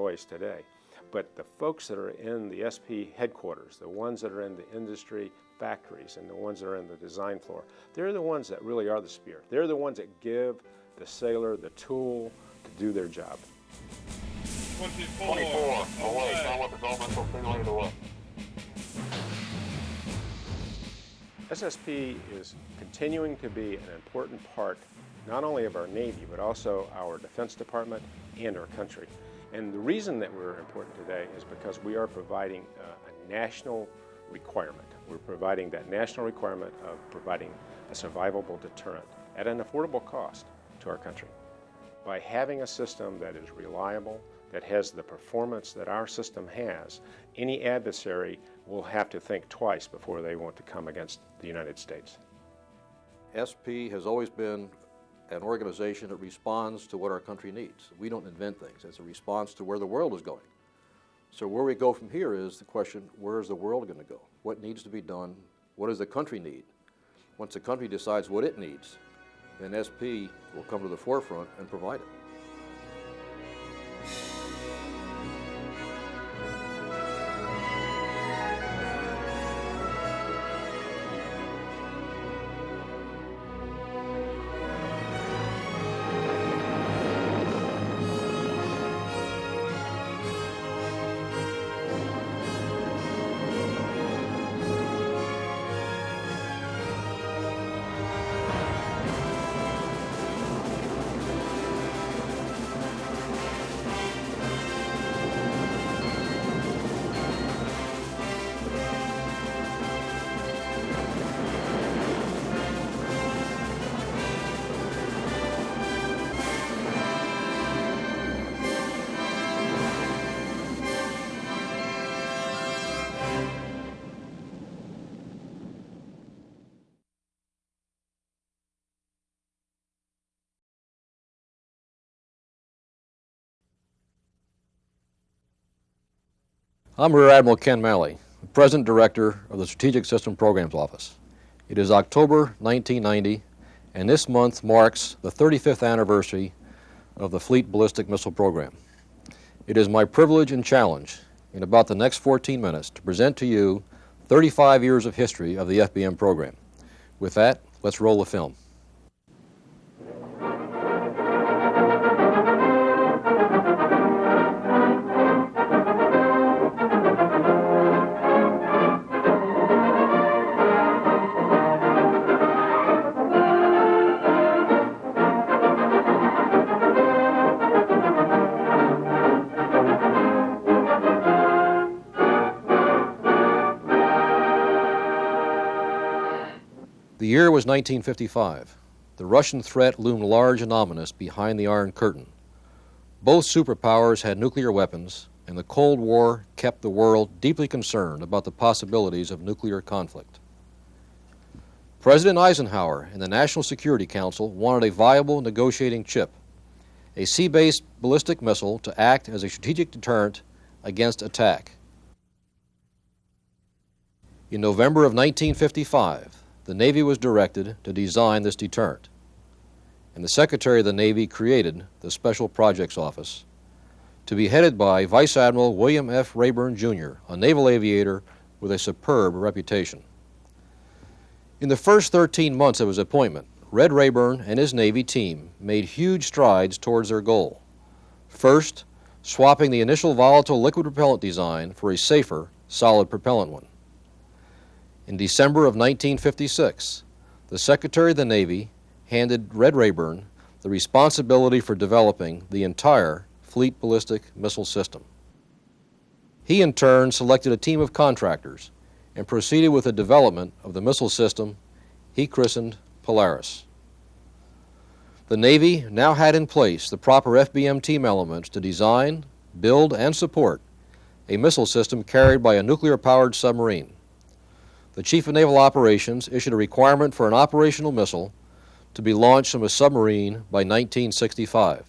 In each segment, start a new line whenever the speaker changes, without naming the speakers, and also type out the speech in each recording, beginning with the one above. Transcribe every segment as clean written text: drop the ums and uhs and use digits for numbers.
voice today. But the folks that are in the SP headquarters, the ones that are in the industry factories and the ones that are in the design floor, they're the ones that really are the spear. They're the ones that give the sailor the tool to do their job.
24, away, solid developmental signaling to left.
SSP is continuing to be an important part not only of our Navy, but also our Defense Department and our country. And the reason that we're important today is because we are providing a national requirement. We're providing that national requirement of providing a survivable deterrent at an affordable cost to our country. By having a system that is reliable, that has the performance that our system has, any adversary will have to think twice before they want to come against the United States.
SP has always been an organization that responds to what our country needs. We don't invent things. It's a response to where the world is going. So where we go from here is the question, where is the world going to go? What needs to be done? What does the country need? Once the country decides what it needs, then SP will come to the forefront and provide it. I'm Rear Admiral Ken Malley, the President Director of the Strategic System Programs Office. It is October 1990, and this month marks the 35th anniversary of the Fleet Ballistic Missile Program. It is my privilege and challenge in about the next 14 minutes to present to you 35 years of history of the FBM program. With that, let's roll the film. The year was 1955. The Russian threat loomed large and ominous behind the Iron Curtain. Both superpowers had nuclear weapons, and the Cold War kept the world deeply concerned about the possibilities of nuclear conflict. President Eisenhower and the National Security Council wanted a viable negotiating chip, a sea-based ballistic missile to act as a strategic deterrent against attack. In November of 1955, the Navy was directed to design this deterrent, and the Secretary of the Navy created the Special Projects Office to be headed by Vice Admiral William F. Rayburn, Jr., a naval aviator with a superb reputation. In the first 13 months of his appointment, Red Rayburn and his Navy team made huge strides towards their goal. First, swapping the initial volatile liquid propellant design for a safer, solid propellant one. In December of 1956, the Secretary of the Navy handed Red Rayburn the responsibility for developing the entire Fleet Ballistic Missile System. He in turn selected a team of contractors and proceeded with the development of the missile system he christened Polaris. The Navy now had in place the proper FBM team elements to design, build, and support a missile system carried by a nuclear-powered submarine. The Chief of Naval Operations issued a requirement for an operational missile to be launched from a submarine by 1965.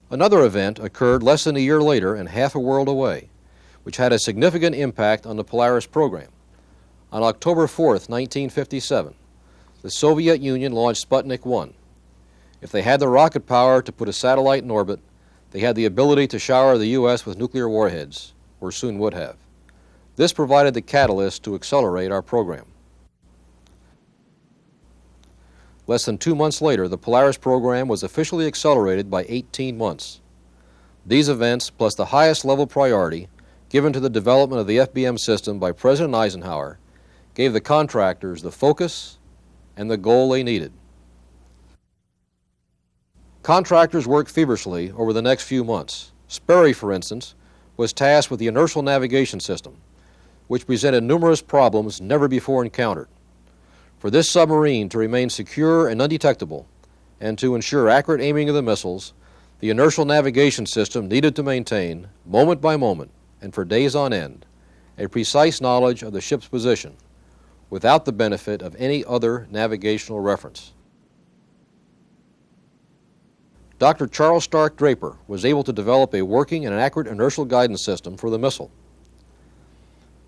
Another event occurred less than a year later and half a world away, which had a significant impact on the Polaris program. On October 4th, 1957, the Soviet Union launched Sputnik 1. If they had the rocket power to put a satellite in orbit, they had the ability to shower the U.S. with nuclear warheads, or soon would have. This provided the catalyst to accelerate our program. Less than 2 months later, the Polaris program was officially accelerated by 18 months. These events, plus the highest level priority given to the development of the FBM system by President Eisenhower, gave the contractors the focus and the goal they needed. Contractors worked feverishly over the next few months. Sperry, for instance, was tasked with the inertial navigation system, which presented numerous problems never before encountered. For this submarine to remain secure and undetectable, and to ensure accurate aiming of the missiles, the inertial navigation system needed to maintain, moment by moment, and for days on end, a precise knowledge of the ship's position, without the benefit of any other navigational reference. Dr. Charles Stark Draper was able to develop a working and accurate inertial guidance system for the missile.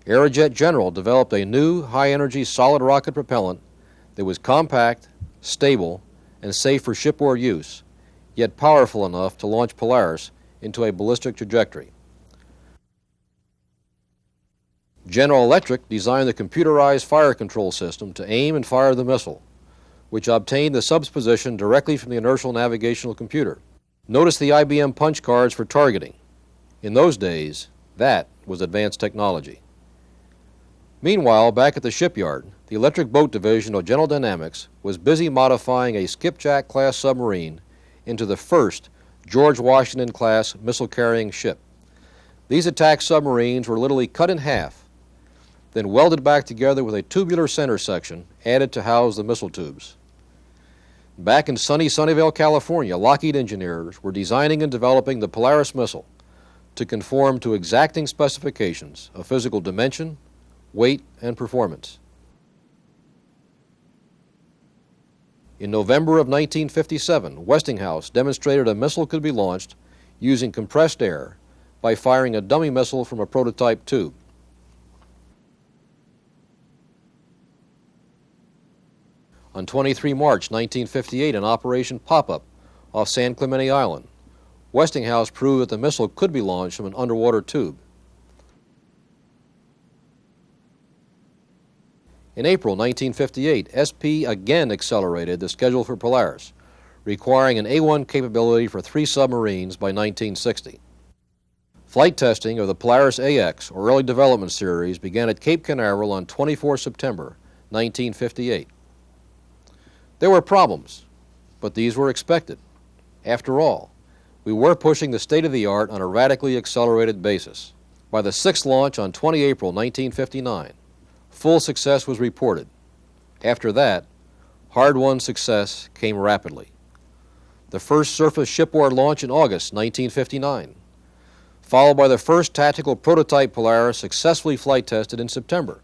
Aerojet General developed a new high-energy solid rocket propellant that was compact, stable, and safe for shipboard use, yet powerful enough to launch Polaris into a ballistic trajectory. General Electric designed the computerized fire control system to aim and fire the missile, which obtained the sub's position directly from the inertial navigational computer. Notice the IBM punch cards for targeting. In those days, that was advanced technology. Meanwhile, back at the shipyard, the Electric Boat Division of General Dynamics was busy modifying a Skipjack-class submarine into the first George Washington-class missile-carrying ship. These attack submarines were literally cut in half, then welded back together with a tubular center section added to house the missile tubes. Back in sunny Sunnyvale, California, Lockheed engineers were designing and developing the Polaris missile to conform to exacting specifications of physical dimension, weight, and performance. In November of 1957, Westinghouse demonstrated a missile could be launched using compressed air by firing a dummy missile from a prototype tube. On 23 March 1958, in Operation Pop-Up off San Clemente Island, Westinghouse proved that the missile could be launched from an underwater tube. In April 1958, SP again accelerated the schedule for Polaris, requiring an A-1 capability for 3 submarines by 1960. Flight testing of the Polaris AX, or Early Development Series, began at Cape Canaveral on 24 September 1958. There were problems, but these were expected. After all, we were pushing the state-of-the-art on a radically accelerated basis. By the 6th launch on 20 April 1959, full success was reported. After that, hard-won success came rapidly. The first surface shipboard launch in August 1959, followed by the first tactical prototype Polaris successfully flight tested in September.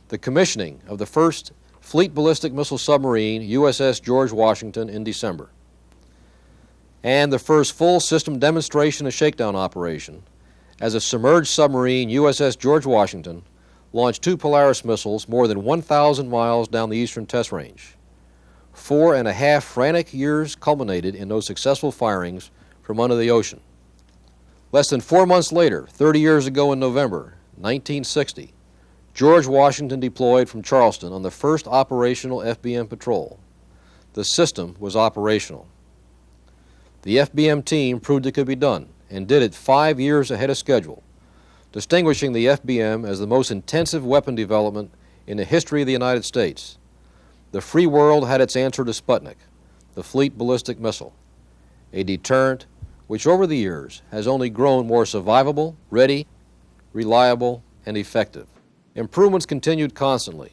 The commissioning of the first Fleet Ballistic Missile Submarine, USS George Washington, in December. And the first full system demonstration and shakedown operation as a submerged submarine, USS George Washington, launched 2 Polaris missiles more than 1,000 miles down the eastern test range. 4.5 frantic years culminated in those successful firings from under the ocean. Less than 4 months later, 30 years ago in November 1960, George Washington deployed from Charleston on the first operational FBM patrol. The system was operational. The FBM team proved it could be done and did it 5 years ahead of schedule, distinguishing the FBM as the most intensive weapon development in the history of the United States. The free world had its answer to Sputnik, the Fleet Ballistic Missile, a deterrent which over the years has only grown more survivable, ready, reliable, and effective. Improvements continued constantly.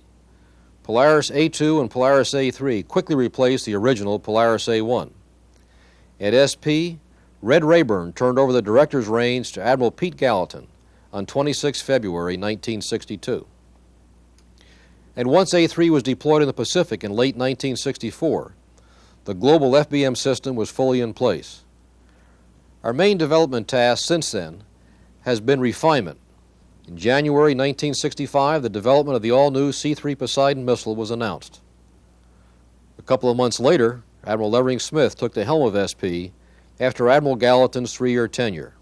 Polaris A2 and Polaris A3 quickly replaced the original Polaris A1. At SP, Red Rayburn turned over the director's reins to Admiral Pete Gallatin on 26 February 1962. And once A3 was deployed in the Pacific in late 1964, the global FBM system was fully in place. Our main development task since then has been refinement. In January 1965, the development of the all-new C-3 Poseidon missile was announced. A couple of months later, Admiral Levering Smith took the helm of SP after Admiral Gallatin's 3-year tenure.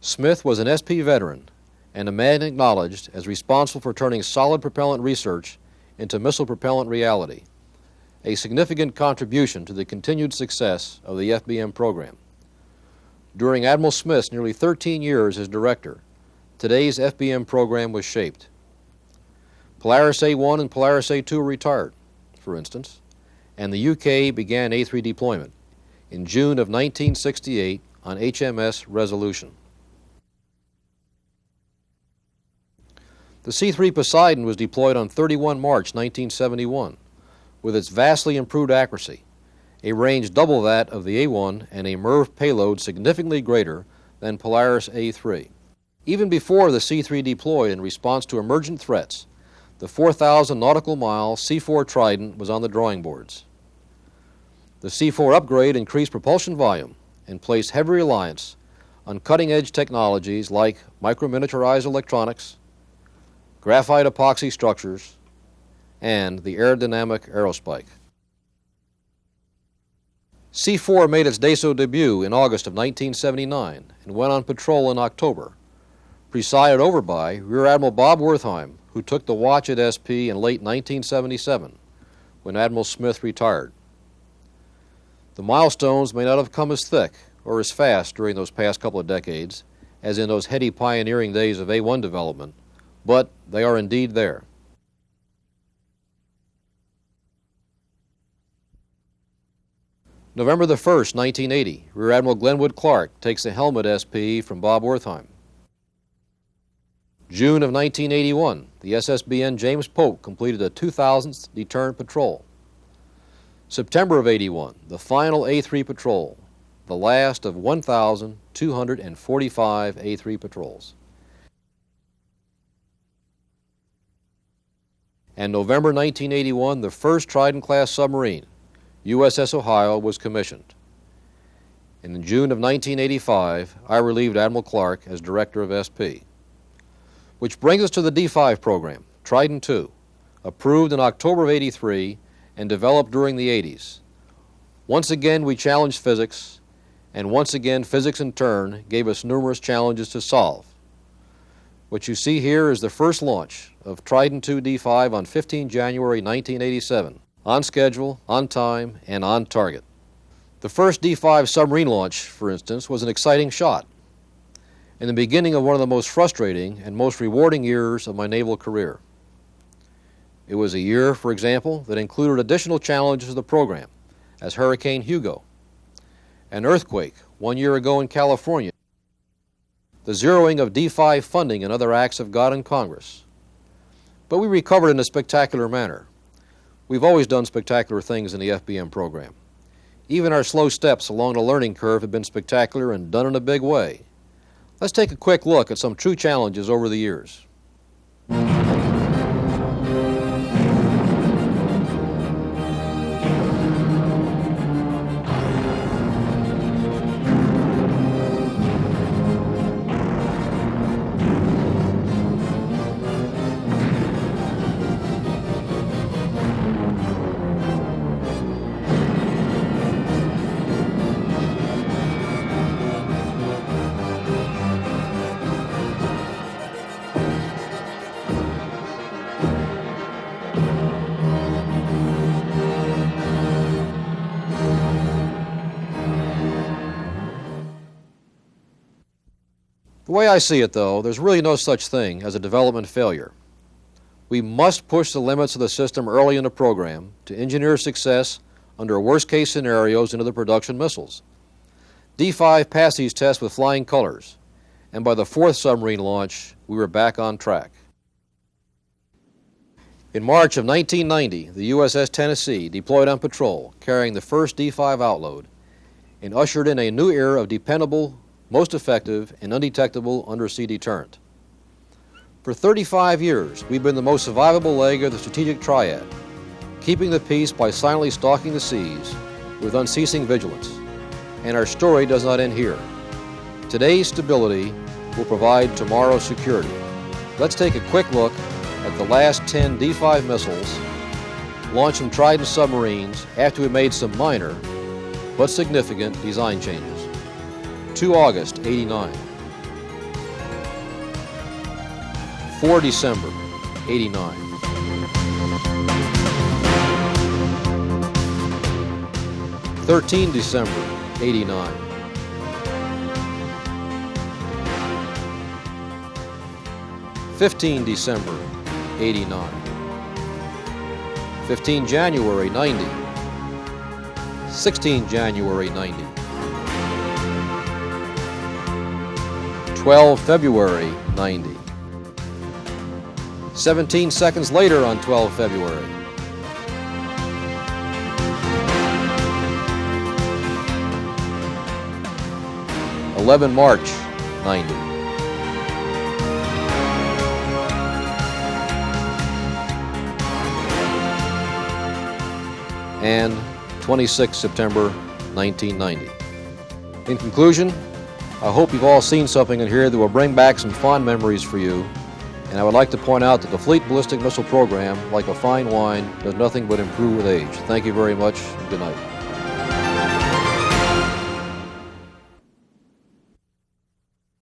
Smith was an SP veteran and a man acknowledged as responsible for turning solid propellant research into missile propellant reality, a significant contribution to the continued success of the FBM program. During Admiral Smith's nearly 13 years as director, today's FBM program was shaped. Polaris A1 and Polaris A2 were retired, for instance, and the UK began A3 deployment in June of 1968 on HMS Resolution. The C-3 Poseidon was deployed on 31 March 1971 with its vastly improved accuracy, a range double that of the A1 and a MIRV payload significantly greater than Polaris A3. Even before the C-3 deployed in response to emergent threats, the 4,000 nautical mile C-4 Trident was on the drawing boards. The C-4 upgrade increased propulsion volume and placed heavy reliance on cutting-edge technologies like microminiaturized electronics, graphite epoxy structures, and the aerodynamic aerospike. C-4 made its DESO debut in August of 1979 and went on patrol in October, presided over by Rear Admiral Bob Wertheim, who took the watch at SP in late 1977 when Admiral Smith retired. The milestones may not have come as thick or as fast during those past couple of decades as in those heady pioneering days of A1 development, but they are indeed there. November the 1st, 1980, Rear Admiral Glenwood Clark takes the helmet SP from Bob Wertheim. June of 1981, the SSBN James Polk completed a 2000th deterrent patrol. September of 81, the final A3 patrol, the last of 1,245 A3 patrols. And November 1981, the first Trident-class submarine, USS Ohio, was commissioned. And in June of 1985, I relieved Admiral Clark as director of SP. Which brings us to the D5 program, Trident II, approved in October of '83 and developed during the '80s. Once again, we challenged physics, and once again, physics in turn gave us numerous challenges to solve. What you see here is the first launch of Trident II D5 on 15 January 1987, on schedule, on time, and on target. The first D5 submarine launch, for instance, was an exciting shot, and the beginning of one of the most frustrating and most rewarding years of my naval career. It was a year, for example, that included additional challenges to the program, as Hurricane Hugo, an earthquake 1 year ago in California, the zeroing of D5 funding and other acts of God and Congress. But we recovered in a spectacular manner. We've always done spectacular things in the FBM program. Even our slow steps along the learning curve have been spectacular and done in a big way. Let's take a quick look at some true challenges over the years. The way I see it, though, there's really no such thing as a development failure. We must push the limits of the system early in the program to engineer success under worst-case scenarios into the production missiles. D5 passed these tests with flying colors, and by the fourth submarine launch, we were back on track. In March of 1990, the USS Tennessee deployed on patrol, carrying the first D5 outload, and ushered in a new era of dependable, most effective, and undetectable undersea deterrent. For 35 years, we've been the most survivable leg of the strategic triad, keeping the peace by silently stalking the seas with unceasing vigilance. And our story does not end here. Today's stability will provide tomorrow's security. Let's take a quick look at the last 10 D5 missiles launched from Trident submarines after we made some minor but significant design changes. 2 August, 89. 4 December, 89. 13 December, 89. 15 December, 89. 15 January, 90. 16 January, 90. 12 February, 90. 17 seconds later on 12 February. 11 March, 90. And 26 September, 1990. In conclusion, I hope you've all seen something in here that will bring back some fond memories for you, and I would like to point out that the Fleet Ballistic Missile Program, like a fine wine, does nothing but improve with age. Thank you very much, and good night.